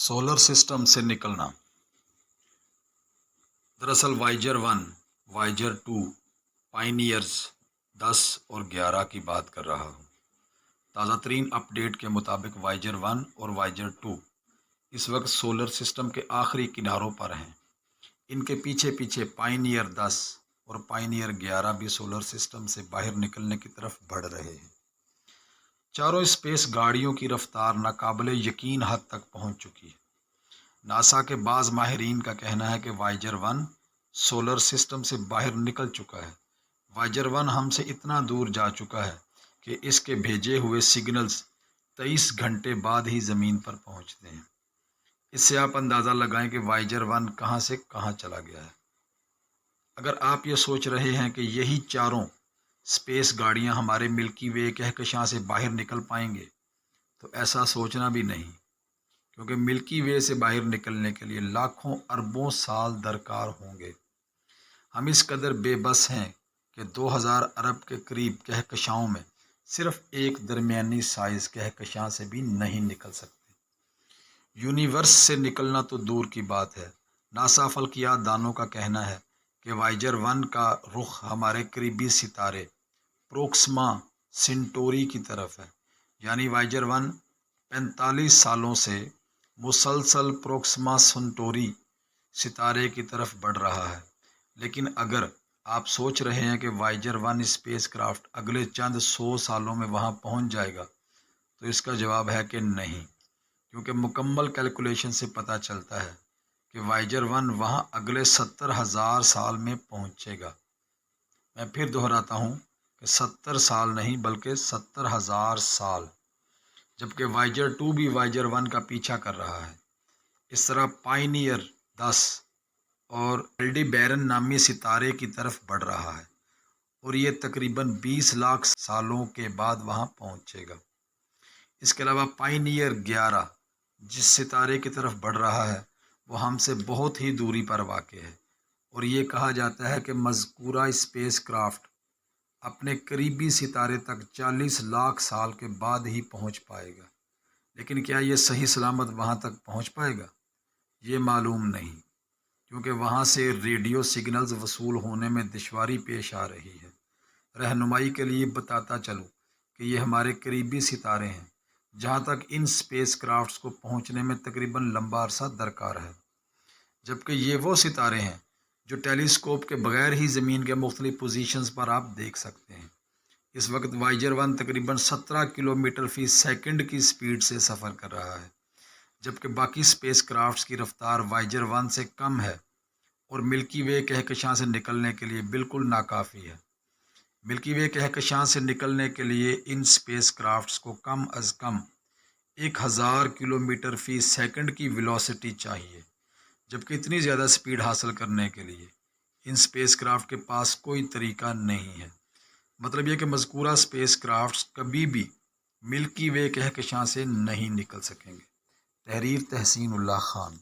Solar system سے نکلنا۔ دراصل وائجر 1، وائجر 2، پائنیئرز 10 اور 11 کی بات کر رہا ہوں۔ تازہ ترین اپ ڈیٹ کے مطابق وائجر 1 اور وائجر 2 اس وقت سولر سسٹم کے آخری کناروں پر ہیں۔ ان کے پیچھے پیچھے پائنیئر 10 اور پائنیئر 11 بھی سولر سسٹم سے باہر نکلنے کی طرف بڑھ رہے ہیں۔ چاروں اسپیس گاڑیوں کی رفتار ناقابل یقین حد تک پہنچ چکی ہے۔ ناسا کے بعض ماہرین کا کہنا ہے کہ وائجر 1 سولر سسٹم سے باہر نکل چکا ہے۔ وائجر 1 ہم سے اتنا دور جا چکا ہے کہ اس کے بھیجے ہوئے سگنلز 23 گھنٹے بعد ہی زمین پر پہنچتے ہیں۔ اس سے آپ اندازہ لگائیں کہ وائجر 1 کہاں سے کہاں چلا گیا ہے۔ اگر آپ یہ سوچ رہے ہیں کہ یہی چاروں اسپیس گاڑیاں ہمارے ملکی وے کہکشاں سے باہر نکل پائیں گے تو ایسا سوچنا بھی نہیں، کیونکہ ملکی وے سے باہر نکلنے کے لیے لاکھوں اربوں سال درکار ہوں گے۔ ہم اس قدر بے بس ہیں کہ 2000 ارب کے قریب کہکشاؤں میں صرف ایک درمیانی سائز کہکشاں سے بھی نہیں نکل سکتے۔ یونیورس سے نکلنا تو دور کی بات ہے۔ ناسا فلکیات دانوں کا کہنا ہے کہ وائجر 1 کا رخ ہمارے قریبی ستارے پروکسما سینٹوری کی طرف ہے، یعنی وائجر 1 45 سالوں سے مسلسل پروکسما سینٹوری ستارے کی طرف بڑھ رہا ہے۔ لیکن اگر آپ سوچ رہے ہیں کہ وائجر 1 اسپیس کرافٹ اگلے چند 100 سالوں میں وہاں پہنچ جائے گا تو اس کا جواب ہے کہ نہیں، کیونکہ مکمل کیلکولیشن سے پتہ چلتا ہے کہ وائجر 1 وہاں اگلے 70,000 سال میں پہنچے گا۔ میں پھر دہراتا ہوں کہ 70 سال نہیں بلکہ 70,000 سال، جبکہ وائجر 2 بھی وائجر 1 کا پیچھا کر رہا ہے۔ اس طرح پائنیئر 10 اور الڈیبیرن نامی ستارے کی طرف بڑھ رہا ہے اور یہ تقریباً 20 لاکھ سالوں کے بعد وہاں پہنچے گا۔ اس کے علاوہ پائنیئر 11 جس ستارے کی طرف بڑھ رہا ہے وہ ہم سے بہت ہی دوری پر واقع ہے، اور یہ کہا جاتا ہے کہ مذکورہ اسپیس کرافٹ اپنے قریبی ستارے تک 40 لاکھ سال کے بعد ہی پہنچ پائے گا۔ لیکن کیا یہ صحیح سلامت وہاں تک پہنچ پائے گا؟ یہ معلوم نہیں، کیونکہ وہاں سے ریڈیو سگنلز وصول ہونے میں دشواری پیش آ رہی ہے۔ رہنمائی کے لیے بتاتا چلوں کہ یہ ہمارے قریبی ستارے ہیں، جہاں تک ان اسپیس کرافٹس کو پہنچنے میں تقریباً لمبا عرصہ درکار ہے، جبکہ یہ وہ ستارے ہیں جو ٹیلی اسکوپ کے بغیر ہی زمین کے مختلف پوزیشنز پر آپ دیکھ سکتے ہیں۔ اس وقت وائجر 1 تقریباً 17 کلومیٹر فی سیکنڈ کی سپیڈ سے سفر کر رہا ہے، جبکہ باقی اسپیس کرافٹس کی رفتار وائجر 1 سے کم ہے اور ملکی وے کہکشاں سے نکلنے کے لیے بالکل ناکافی ہے۔ ملکی وے کہکشاں سے نکلنے کے لیے ان اسپیس کرافٹس کو کم از کم 1000 کلومیٹر فی سیکنڈ کی ویلوسٹی چاہیے، جبکہ اتنی زیادہ سپیڈ حاصل کرنے کے لیے ان اسپیس کرافٹ کے پاس کوئی طریقہ نہیں ہے۔ مطلب یہ کہ مذکورہ اسپیس کرافٹس کبھی بھی ملکی وے کہکشاں سے نہیں نکل سکیں گے۔ تحریر تحسین اللہ خان۔